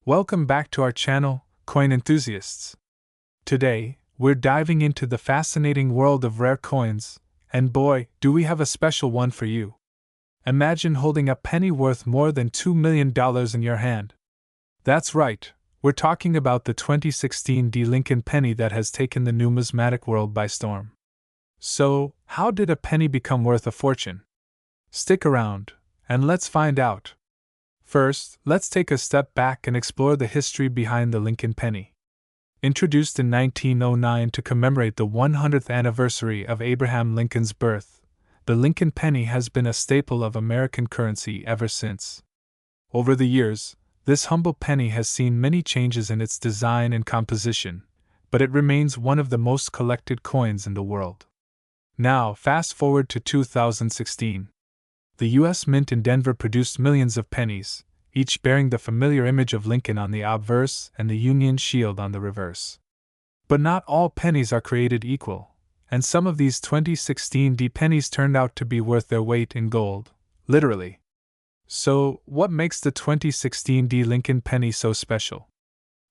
Welcome back to our channel, Coin Enthusiasts. Today, we're diving into the fascinating world of rare coins, and boy, do we have a special one for you. Imagine holding a penny worth more than $2 million in your hand. That's right, we're talking about the 2016 Lincoln penny that has taken the numismatic world by storm. So, how did a penny become worth a fortune? Stick around, and let's find out. First, let's take a step back and explore the history behind the Lincoln penny. Introduced in 1909 to commemorate the 100th anniversary of Abraham Lincoln's birth, the Lincoln penny has been a staple of American currency ever since. Over the years, this humble penny has seen many changes in its design and composition, but it remains one of the most collected coins in the world. Now, fast forward to 2016. The U.S. Mint in Denver produced millions of pennies, each bearing the familiar image of Lincoln on the obverse and the Union Shield on the reverse. But not all pennies are created equal, and some of these 2016 pennies turned out to be worth their weight in gold, literally. So, what makes the 2016 Lincoln penny so special?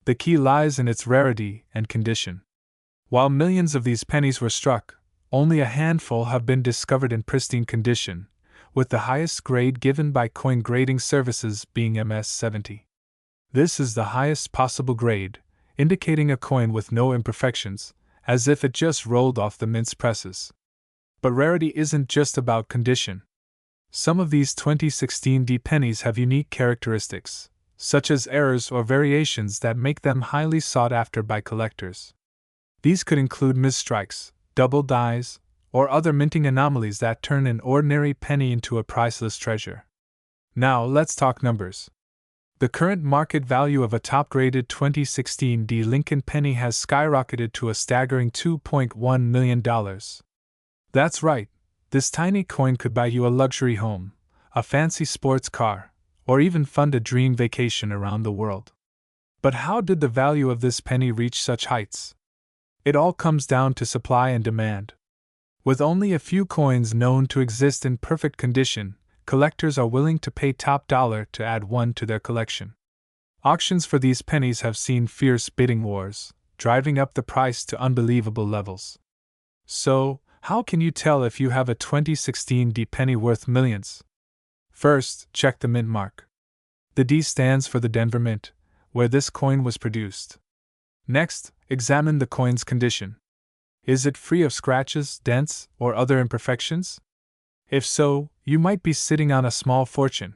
The key lies in its rarity and condition. While millions of these pennies were struck, only a handful have been discovered in pristine condition, with the highest grade given by coin grading services being MS-70. This is the highest possible grade, indicating a coin with no imperfections, as if it just rolled off the mint's presses. But rarity isn't just about condition. Some of these 2016 pennies have unique characteristics, such as errors or variations that make them highly sought after by collectors. These could include misstrikes, double dies, or other minting anomalies that turn an ordinary penny into a priceless treasure. Now let's talk numbers. The current market value of a top-graded 2016 Lincoln penny has skyrocketed to a staggering $2.1 million. That's right, this tiny coin could buy you a luxury home, a fancy sports car, or even fund a dream vacation around the world. But how did the value of this penny reach such heights? It all comes down to supply and demand. With only a few coins known to exist in perfect condition, collectors are willing to pay top dollar to add one to their collection. Auctions for these pennies have seen fierce bidding wars, driving up the price to unbelievable levels. So, how can you tell if you have a 2016 penny worth millions? First, check the mint mark. The D stands for the Denver Mint, where this coin was produced. Next, examine the coin's condition. Is it free of scratches, dents, or other imperfections? If so, you might be sitting on a small fortune.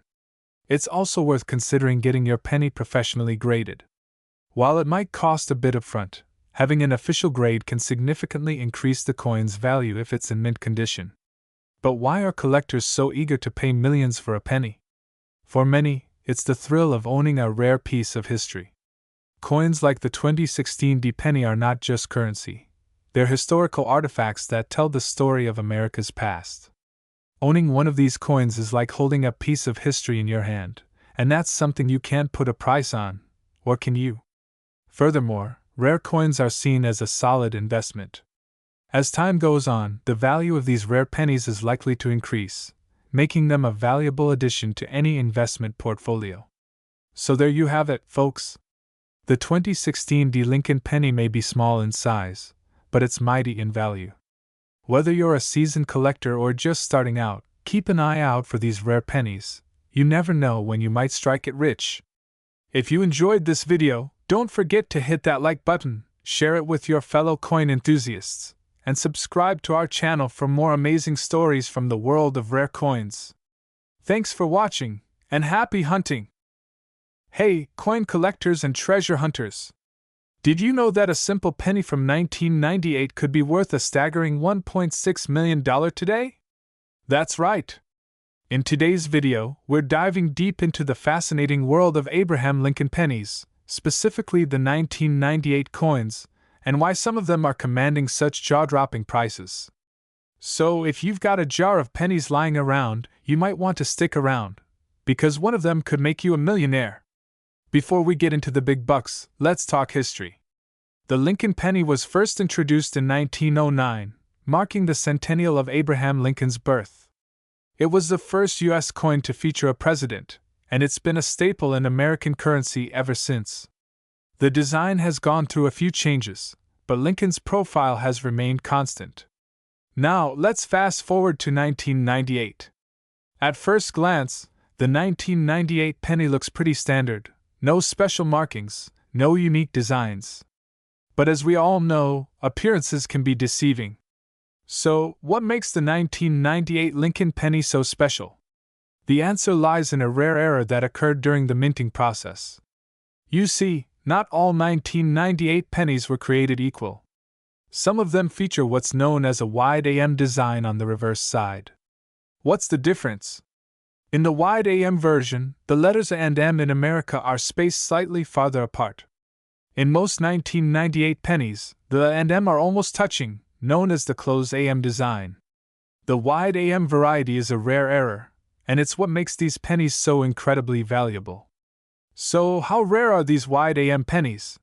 It's also worth considering getting your penny professionally graded. While it might cost a bit upfront, having an official grade can significantly increase the coin's value if it's in mint condition. But why are collectors so eager to pay millions for a penny? For many, it's the thrill of owning a rare piece of history. Coins like the 2016 penny are not just currency. They're historical artifacts that tell the story of America's past. Owning one of these coins is like holding a piece of history in your hand, and that's something you can't put a price on, or can you? Furthermore, rare coins are seen as a solid investment. As time goes on, the value of these rare pennies is likely to increase, making them a valuable addition to any investment portfolio. So there you have it, folks. The 2016 Lincoln penny may be small in size, but it's mighty in value. Whether you're a seasoned collector or just starting out, keep an eye out for these rare pennies. You never know when you might strike it rich. If you enjoyed this video, don't forget to hit that like button, share it with your fellow coin enthusiasts, and subscribe to our channel for more amazing stories from the world of rare coins. Thanks for watching, and happy hunting! Hey, coin collectors and treasure hunters! Did you know that a simple penny from 1998 could be worth a staggering $1.6 million today? That's right! In today's video, we're diving deep into the fascinating world of Abraham Lincoln pennies, specifically the 1998 coins, and why some of them are commanding such jaw-dropping prices. So, if you've got a jar of pennies lying around, you might want to stick around, because one of them could make you a millionaire. Before we get into the big bucks, let's talk history. The Lincoln penny was first introduced in 1909, marking the centennial of Abraham Lincoln's birth. It was the first U.S. coin to feature a president, and it's been a staple in American currency ever since. The design has gone through a few changes, but Lincoln's profile has remained constant. Now, let's fast forward to 1998. At first glance, the 1998 penny looks pretty standard, no special markings, no unique designs. But as we all know, appearances can be deceiving. So, what makes the 1998 Lincoln penny so special? The answer lies in a rare error that occurred during the minting process. You see, not all 1998 pennies were created equal. Some of them feature what's known as a wide AM design on the reverse side. What's the difference? In the wide AM version, the letters A and M in America are spaced slightly farther apart. In most 1998 pennies, the A and M are almost touching, known as the closed AM design. The wide AM variety is a rare error, and it's what makes these pennies so incredibly valuable. So, how rare are these wide AM pennies?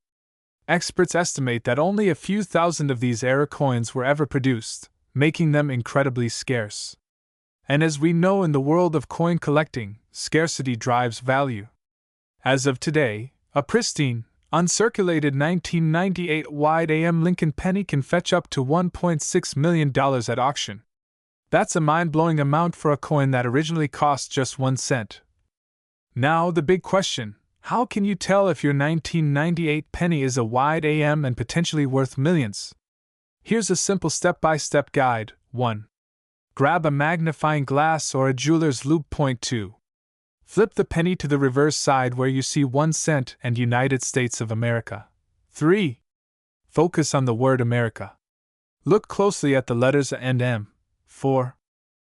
Experts estimate that only a few thousand of these error coins were ever produced, making them incredibly scarce. And as we know in the world of coin collecting, scarcity drives value. As of today, a pristine, uncirculated 1998 wide AM Lincoln penny can fetch up to $1.6 million at auction. That's a mind-blowing amount for a coin that originally cost just 1 cent. Now the big question: how can you tell if your 1998 penny is a wide AM and potentially worth millions? Here's a simple step-by-step guide. 1. Grab a magnifying glass or a jeweler's loupe. 2. Flip the penny to the reverse side where you see 1 cent and United States of America. 3. Focus on the word America. Look closely at the letters A and M. 4.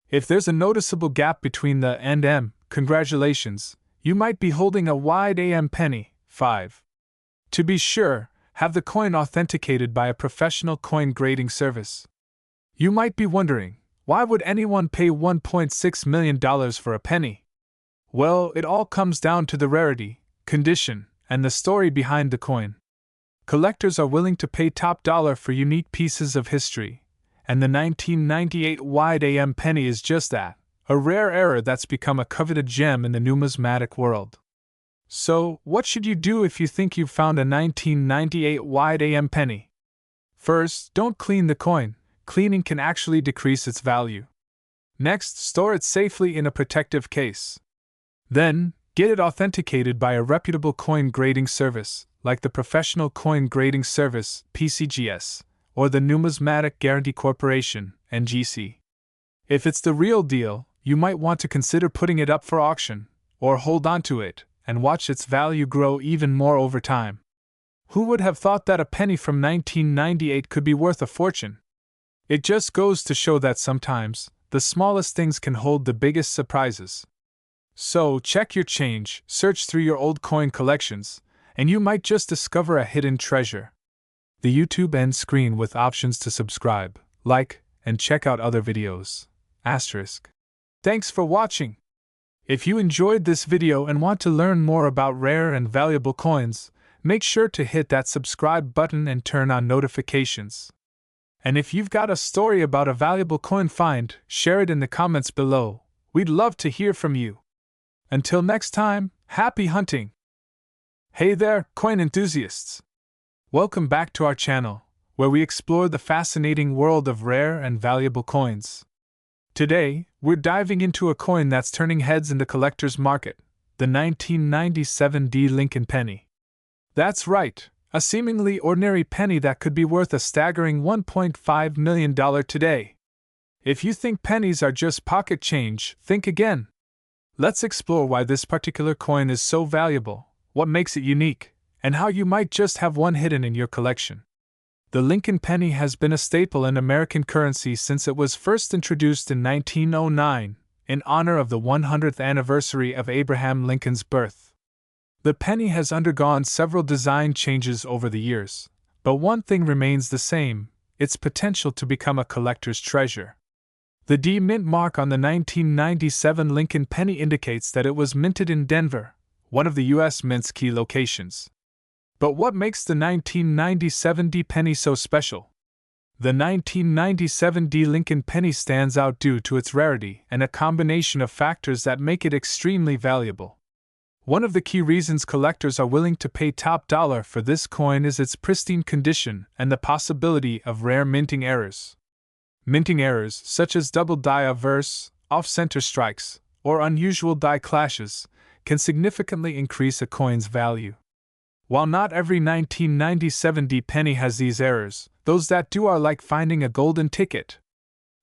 If there's a noticeable gap between the and M, congratulations, you might be holding a wide AM penny. 5. To be sure, have the coin authenticated by a professional coin grading service. You might be wondering, why would anyone pay $1.6 million for a penny? Well, it all comes down to the rarity, condition, and the story behind the coin. Collectors are willing to pay top dollar for unique pieces of history, and the 1998 wide AM penny is just that, a rare error that's become a coveted gem in the numismatic world. So, what should you do if you think you've found a 1998 wide AM penny? First, don't clean the coin. Cleaning can actually decrease its value. Next, store it safely in a protective case. Then, get it authenticated by a reputable coin grading service, like the Professional Coin Grading Service, PCGS, or the Numismatic Guarantee Corporation, NGC. If it's the real deal, you might want to consider putting it up for auction, or hold on to it, and watch its value grow even more over time. Who would have thought that a penny from 1998 could be worth a fortune? It just goes to show that sometimes, the smallest things can hold the biggest surprises. So, check your change, search through your old coin collections, and you might just discover a hidden treasure. The YouTube end screen with options to subscribe, like, and check out other videos. Asterisk. Thanks for watching. If you enjoyed this video and want to learn more about rare and valuable coins, make sure to hit that subscribe button and turn on notifications. And if you've got a story about a valuable coin find, share it in the comments below. We'd love to hear from you. Until next time, happy hunting! Hey there, coin enthusiasts! Welcome back to our channel, where we explore the fascinating world of rare and valuable coins. Today, we're diving into a coin that's turning heads in the collector's market, the 1997 Lincoln penny. That's right, a seemingly ordinary penny that could be worth a staggering $1.5 million today. If you think pennies are just pocket change, think again. Let's explore why this particular coin is so valuable, what makes it unique, and how you might just have one hidden in your collection. The Lincoln penny has been a staple in American currency since it was first introduced in 1909, in honor of the 100th anniversary of Abraham Lincoln's birth. The penny has undergone several design changes over the years, but one thing remains the same: its potential to become a collector's treasure. The D mint mark on the 1997 Lincoln penny indicates that it was minted in Denver, one of the U.S. Mint's key locations. But what makes the 1997 D penny so special? The 1997 D Lincoln penny stands out due to its rarity and a combination of factors that make it extremely valuable. One of the key reasons collectors are willing to pay top dollar for this coin is its pristine condition and the possibility of rare minting errors. Minting errors, such as double die averse, off-center strikes, or unusual die clashes, can significantly increase a coin's value. While not every 1997 penny has these errors, those that do are like finding a golden ticket.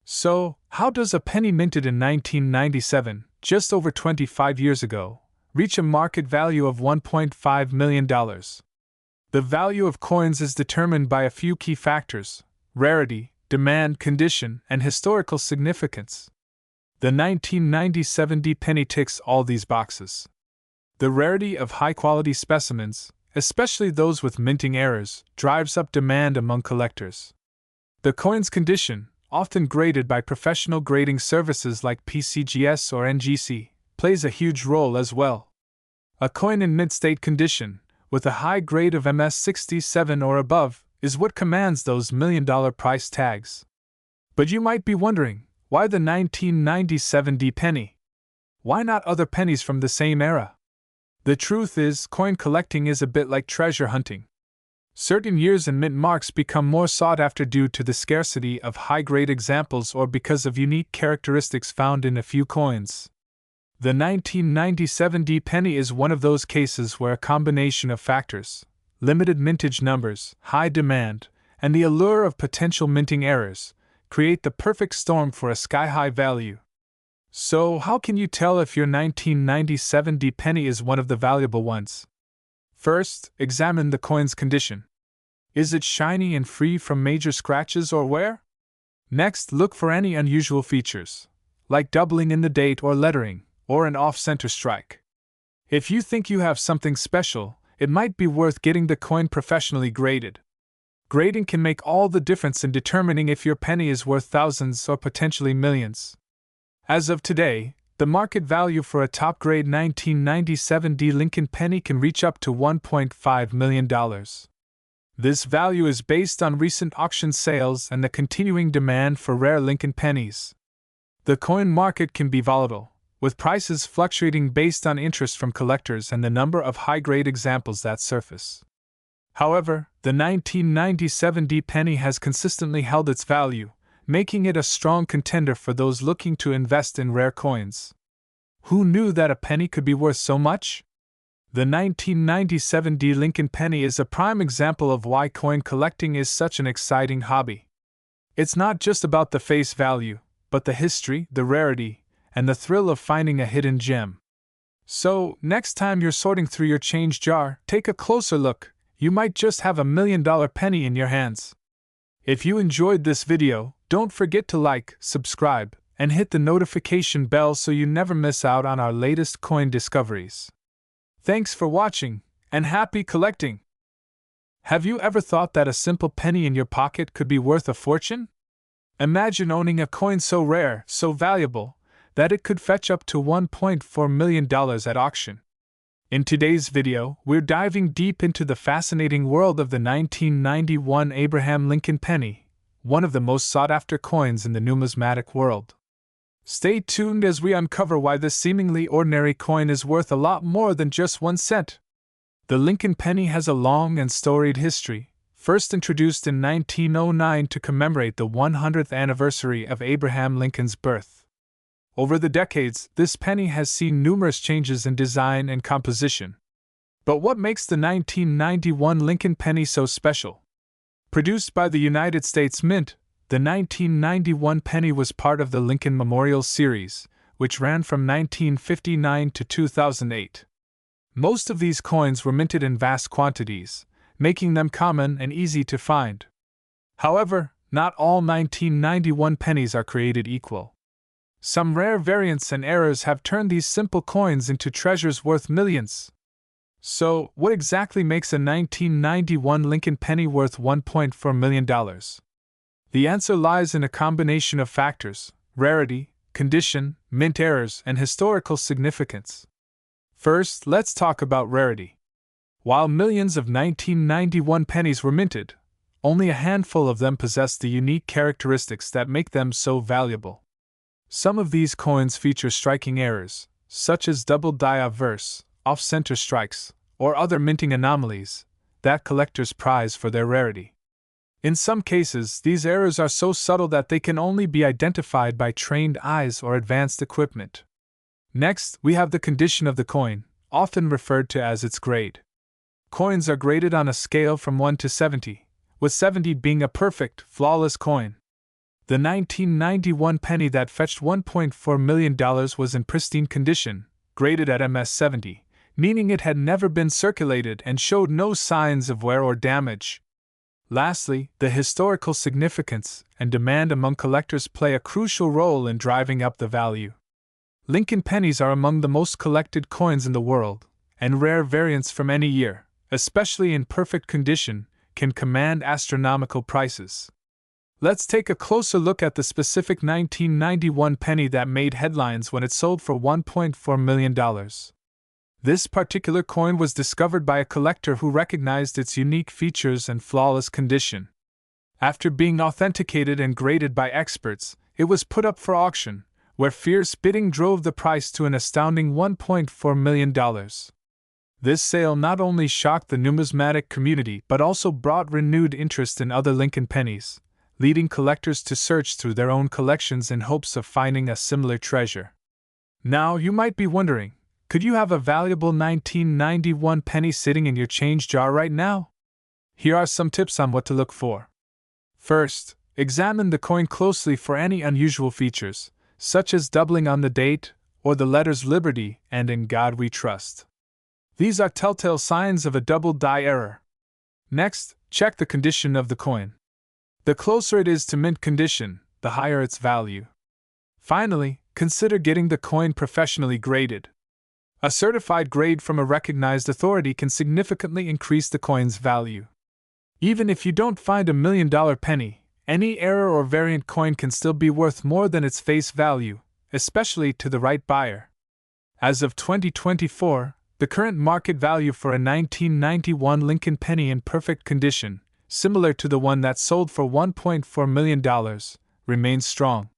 So, how does a penny minted in 1997, just over 25 years ago, reach a market value of $1.5 million? The value of coins is determined by a few key factors: rarity, demand, condition, and historical significance. The 1997 penny ticks all these boxes. The rarity of high-quality specimens, especially those with minting errors, drives up demand among collectors. The coin's condition, often graded by professional grading services like PCGS or NGC, plays a huge role as well. A coin in mint-state condition, with a high grade of MS67 or above, is what commands those million-dollar price tags. But you might be wondering, why the 1997 penny? Why not other pennies from the same era? The truth is, coin collecting is a bit like treasure hunting. Certain years and mint marks become more sought after due to the scarcity of high-grade examples or because of unique characteristics found in a few coins. The 1997 penny is one of those cases where a combination of factors, limited mintage numbers, high demand, and the allure of potential minting errors, create the perfect storm for a sky-high value. So, how can you tell if your 1997 penny is one of the valuable ones? First, examine the coin's condition. Is it shiny and free from major scratches or wear? Next, look for any unusual features, like doubling in the date or lettering, or an off-center strike. If you think you have something special, it might be worth getting the coin professionally graded. Grading can make all the difference in determining if your penny is worth thousands or potentially millions. As of today, the market value for a top-grade 1997 Lincoln penny can reach up to $1.5 million. This value is based on recent auction sales and the continuing demand for rare Lincoln pennies. The coin market can be volatile, with prices fluctuating based on interest from collectors and the number of high-grade examples that surface. However, the 1997 penny has consistently held its value, making it a strong contender for those looking to invest in rare coins. Who knew that a penny could be worth so much? The 1997 Lincoln penny is a prime example of why coin collecting is such an exciting hobby. It's not just about the face value, but the history, the rarity, and the thrill of finding a hidden gem. So, next time you're sorting through your change jar, take a closer look. You might just have $1 million penny in your hands. If you enjoyed this video, don't forget to like, subscribe, and hit the notification bell so you never miss out on our latest coin discoveries. Thanks for watching, and happy collecting! Have you ever thought that a simple penny in your pocket could be worth a fortune? Imagine owning a coin so rare, so valuable, that it could fetch up to $1.4 million at auction. In today's video, we're diving deep into the fascinating world of the 1991 Abraham Lincoln penny, one of the most sought-after coins in the numismatic world. Stay tuned as we uncover why this seemingly ordinary coin is worth a lot more than just 1 cent. The Lincoln penny has a long and storied history, first introduced in 1909 to commemorate the 100th anniversary of Abraham Lincoln's birth. Over the decades, this penny has seen numerous changes in design and composition. But what makes the 1991 Lincoln penny so special? Produced by the United States Mint, the 1991 penny was part of the Lincoln Memorial Series, which ran from 1959 to 2008. Most of these coins were minted in vast quantities, making them common and easy to find. However, not all 1991 pennies are created equal. Some rare variants and errors have turned these simple coins into treasures worth millions. So, what exactly makes a 1991 Lincoln penny worth $1.4 million? The answer lies in a combination of factors: rarity, condition, mint errors, and historical significance. First, let's talk about rarity. While millions of 1991 pennies were minted, only a handful of them possess the unique characteristics that make them so valuable. Some of these coins feature striking errors, such as double die averse, off-center strikes, or other minting anomalies that collectors prize for their rarity. In some cases, these errors are so subtle that they can only be identified by trained eyes or advanced equipment. Next, we have the condition of the coin, often referred to as its grade. Coins are graded on a scale from 1 to 70, with 70 being a perfect, flawless coin. The 1991 penny that fetched $1.4 million was in pristine condition, graded at MS-70, meaning it had never been circulated and showed no signs of wear or damage. Lastly, the historical significance and demand among collectors play a crucial role in driving up the value. Lincoln pennies are among the most collected coins in the world, and rare variants from any year, especially in perfect condition, can command astronomical prices. Let's take a closer look at the specific 1991 penny that made headlines when it sold for $1.4 million. This particular coin was discovered by a collector who recognized its unique features and flawless condition. After being authenticated and graded by experts, it was put up for auction, where fierce bidding drove the price to an astounding $1.4 million. This sale not only shocked the numismatic community but also brought renewed interest in other Lincoln pennies, leading collectors to search through their own collections in hopes of finding a similar treasure. Now, you might be wondering, could you have a valuable 1991 penny sitting in your change jar right now? Here are some tips on what to look for. First, examine the coin closely for any unusual features, such as doubling on the date or the letters Liberty and In God We Trust. These are telltale signs of a double die error. Next, check the condition of the coin. The closer it is to mint condition, the higher its value. Finally, consider getting the coin professionally graded. A certified grade from a recognized authority can significantly increase the coin's value. Even if you don't find a $1 million penny, any error or variant coin can still be worth more than its face value, especially to the right buyer. As of 2024, the current market value for a 1991 Lincoln penny in perfect condition, similar to the one that sold for $1.4 million, remains strong.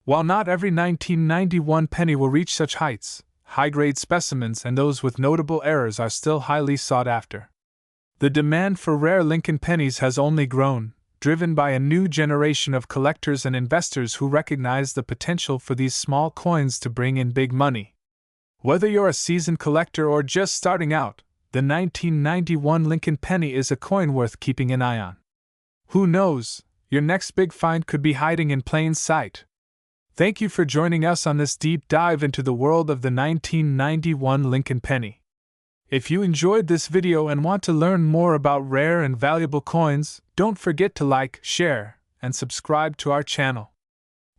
While not every 1991 penny will reach such heights, high-grade specimens and those with notable errors are still highly sought after. The demand for rare Lincoln pennies has only grown, driven by a new generation of collectors and investors who recognize the potential for these small coins to bring in big money. Whether you're a seasoned collector or just starting out, the 1991 Lincoln penny is a coin worth keeping an eye on. Who knows, your next big find could be hiding in plain sight. Thank you for joining us on this deep dive into the world of the 1991 Lincoln penny. If you enjoyed this video and want to learn more about rare and valuable coins, don't forget to like, share, and subscribe to our channel.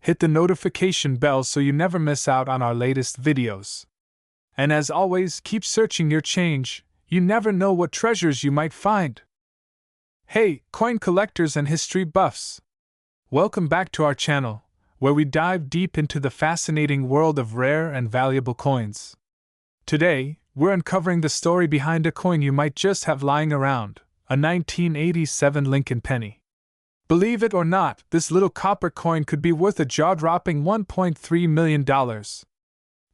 Hit the notification bell so you never miss out on our latest videos. And as always, keep searching your change. You never know what treasures you might find. Hey, coin collectors and history buffs! Welcome back to our channel, where we dive deep into the fascinating world of rare and valuable coins. Today, we're uncovering the story behind a coin you might just have lying around, a 1987 Lincoln penny. Believe it or not, this little copper coin could be worth a jaw-dropping $1.3 million.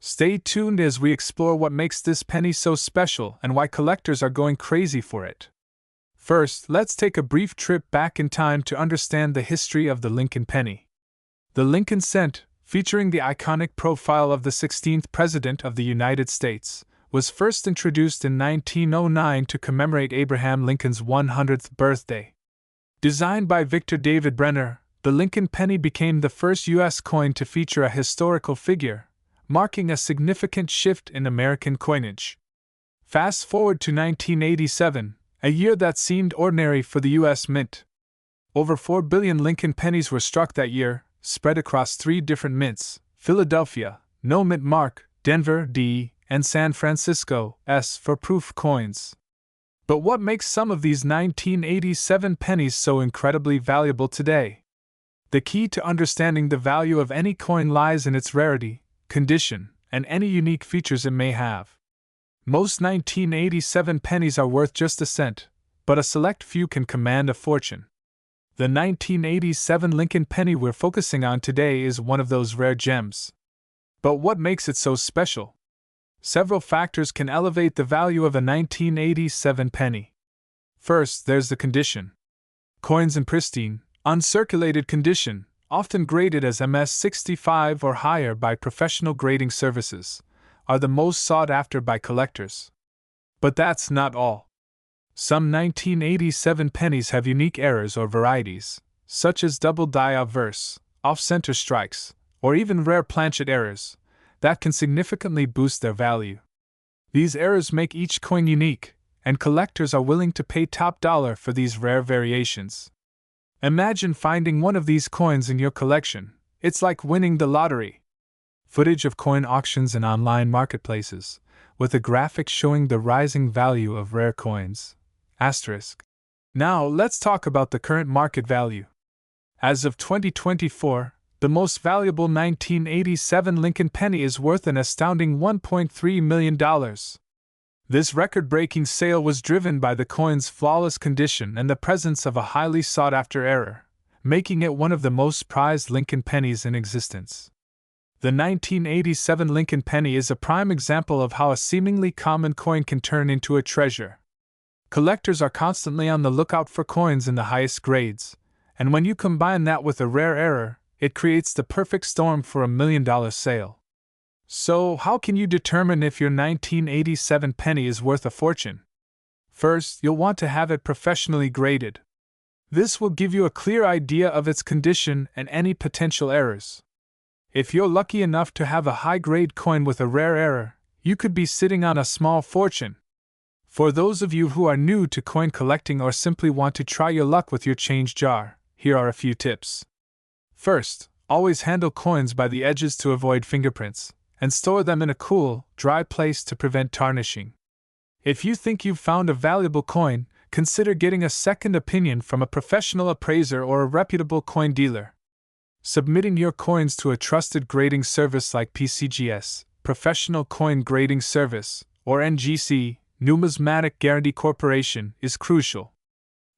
Stay tuned as we explore what makes this penny so special and why collectors are going crazy for it. First, let's take a brief trip back in time to understand the history of the Lincoln penny. The Lincoln cent, featuring the iconic profile of the 16th President of the United States, was first introduced in 1909 to commemorate Abraham Lincoln's 100th birthday. Designed by Victor David Brenner, the Lincoln penny became the first U.S. coin to feature a historical figure, marking a significant shift in American coinage. Fast forward to 1987, a year that seemed ordinary for the U.S. Mint. Over 4 billion Lincoln pennies were struck that year, spread across 3 different mints: Philadelphia, no mint mark, Denver, D, and San Francisco, S for proof coins. But what makes some of these 1987 pennies so incredibly valuable today? The key to understanding the value of any coin lies in its rarity, condition, and any unique features it may have. Most 1987 pennies are worth just a cent, but a select few can command a fortune. The 1987 Lincoln penny we're focusing on today is one of those rare gems. But what makes it so special? Several factors can elevate the value of a 1987 penny. First, there's the condition. Coins in pristine, uncirculated condition, often graded as MS65 or higher by professional grading services, are the most sought after by collectors. But that's not all. Some 1987 pennies have unique errors or varieties, such as double die obverse, off-center strikes, or even rare planchet errors, that can significantly boost their value. These errors make each coin unique, and collectors are willing to pay top dollar for these rare variations. Imagine finding one of these coins in your collection. It's like winning the lottery. Footage of coin auctions and online marketplaces, with a graphic showing the rising value of rare coins. Asterisk. Now let's talk about the current market value. As of 2024, the most valuable 1987 Lincoln penny is worth an astounding $1.3 million. This record-breaking sale was driven by the coin's flawless condition and the presence of a highly sought-after error, making it one of the most prized Lincoln pennies in existence. The 1987 Lincoln penny is a prime example of how a seemingly common coin can turn into a treasure. Collectors are constantly on the lookout for coins in the highest grades, and when you combine that with a rare error, it creates the perfect storm for $1 million sale. So, how can you determine if your 1987 penny is worth a fortune? First, you'll want to have it professionally graded. This will give you a clear idea of its condition and any potential errors. If you're lucky enough to have a high-grade coin with a rare error, you could be sitting on a small fortune. For those of you who are new to coin collecting or simply want to try your luck with your change jar, here are a few tips. First, always handle coins by the edges to avoid fingerprints, and store them in a cool, dry place to prevent tarnishing. If you think you've found a valuable coin, consider getting a second opinion from a professional appraiser or a reputable coin dealer. Submitting your coins to a trusted grading service like PCGS, Professional Coin Grading Service, or NGC, Numismatic Guarantee Corporation, is crucial.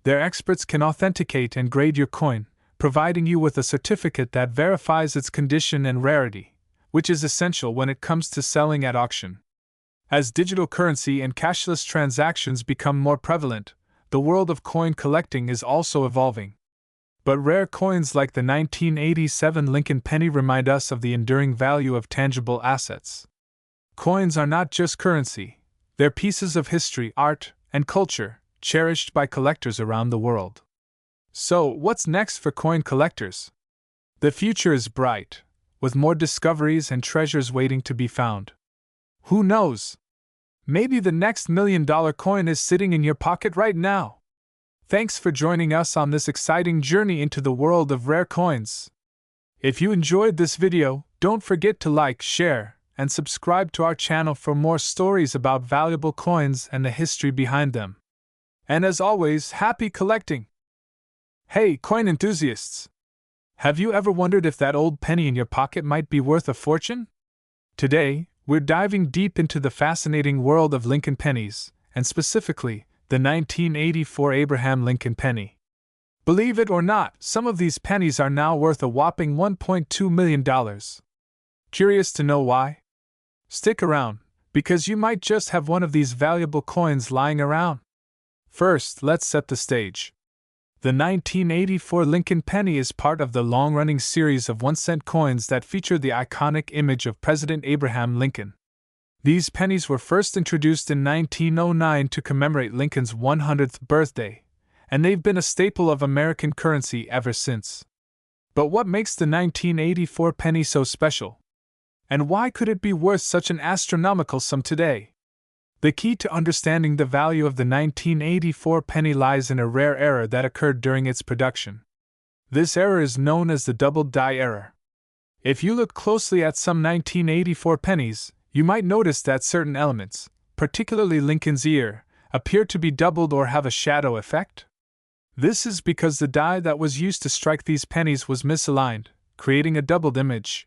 Their experts can authenticate and grade your coin, providing you with a certificate that verifies its condition and rarity, which is essential when it comes to selling at auction. As digital currency and cashless transactions become more prevalent, the world of coin collecting is also evolving. But rare coins like the 1987 Lincoln penny remind us of the enduring value of tangible assets. Coins are not just currency, they're pieces of history, art, and culture, cherished by collectors around the world. So, what's next for coin collectors? The future is bright, with more discoveries and treasures waiting to be found. Who knows? Maybe the next $1 million coin is sitting in your pocket right now. Thanks for joining us on this exciting journey into the world of rare coins. If you enjoyed this video, don't forget to like, share, and subscribe to our channel for more stories about valuable coins and the history behind them. And as always, happy collecting! Hey, coin enthusiasts! Have you ever wondered if that old penny in your pocket might be worth a fortune? Today, we're diving deep into the fascinating world of Lincoln pennies, and specifically, the 1984 Abraham Lincoln penny. Believe it or not, some of these pennies are now worth a whopping $1.2 million. Curious to know why? Stick around, because you might just have one of these valuable coins lying around. First, let's set the stage. The 1984 Lincoln penny is part of the long-running series of 1-cent coins that feature the iconic image of President Abraham Lincoln. These pennies were first introduced in 1909 to commemorate Lincoln's 100th birthday, and they've been a staple of American currency ever since. But what makes the 1984 penny so special? And why could it be worth such an astronomical sum today? The key to understanding the value of the 1984 penny lies in a rare error that occurred during its production. This error is known as the double die error. If you look closely at some 1984 pennies, you might notice that certain elements, particularly Lincoln's ear, appear to be doubled or have a shadow effect. This is because the die that was used to strike these pennies was misaligned, creating a doubled image.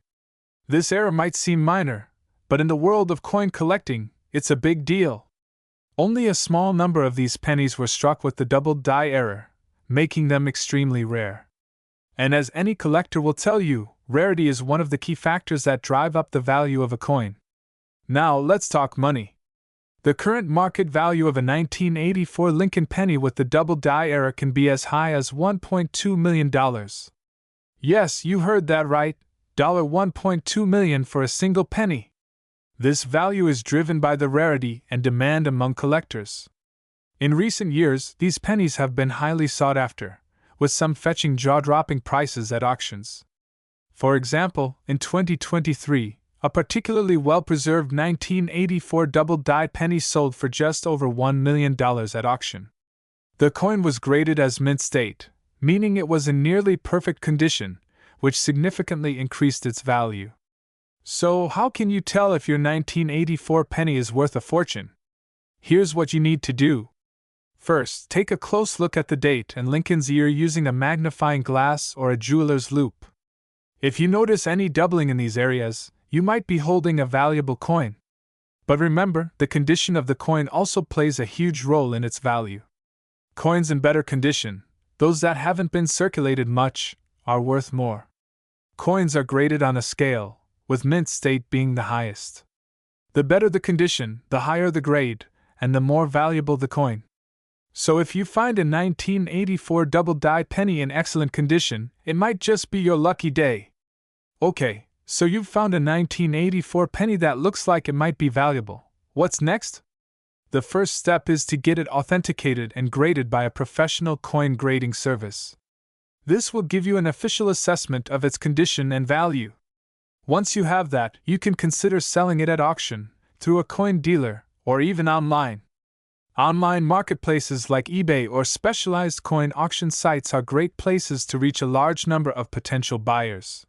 This error might seem minor, but in the world of coin collecting, it's a big deal. Only a small number of these pennies were struck with the doubled die error, making them extremely rare. And as any collector will tell you, rarity is one of the key factors that drive up the value of a coin. Now let's talk money. The current market value of a 1984 Lincoln penny with the double die era can be as high as $1.2 million. Yes, you heard that right, $1.2 million for a single penny. This value is driven by the rarity and demand among collectors. In recent years, these pennies have been highly sought after, with some fetching jaw-dropping prices at auctions. For example, in 2023, a particularly well-preserved 1984 double-die penny sold for just over $1 million at auction. The coin was graded as mint state, meaning it was in nearly perfect condition, which significantly increased its value. So, how can you tell if your 1984 penny is worth a fortune? Here's what you need to do. First, take a close look at the date and Lincoln's year using a magnifying glass or a jeweler's loupe. If you notice any doubling in these areas, you might be holding a valuable coin. But remember, the condition of the coin also plays a huge role in its value. Coins in better condition, those that haven't been circulated much, are worth more. Coins are graded on a scale, with mint state being the highest. The better the condition, the higher the grade, and the more valuable the coin. So if you find a 1984 double-die penny in excellent condition, it might just be your lucky day. Okay, so you've found a 1984 penny that looks like it might be valuable. What's next? The first step is to get it authenticated and graded by a professional coin grading service. This will give you an official assessment of its condition and value. Once you have that, you can consider selling it at auction, through a coin dealer, or even online. Online marketplaces like eBay or specialized coin auction sites are great places to reach a large number of potential buyers.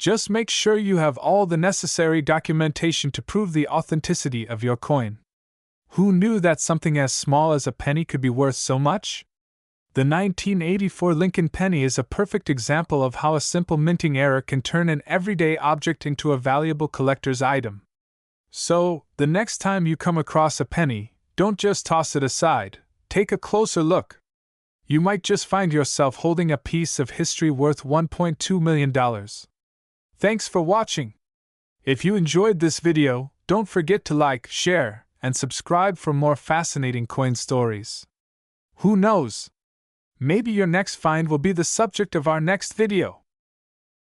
Just make sure you have all the necessary documentation to prove the authenticity of your coin. Who knew that something as small as a penny could be worth so much? The 1984 Lincoln penny is a perfect example of how a simple minting error can turn an everyday object into a valuable collector's item. So, the next time you come across a penny, don't just toss it aside, take a closer look. You might just find yourself holding a piece of history worth $1.2 million. Thanks for watching. If you enjoyed this video, don't forget to like, share, and subscribe for more fascinating coin stories. Who knows? Maybe your next find will be the subject of our next video.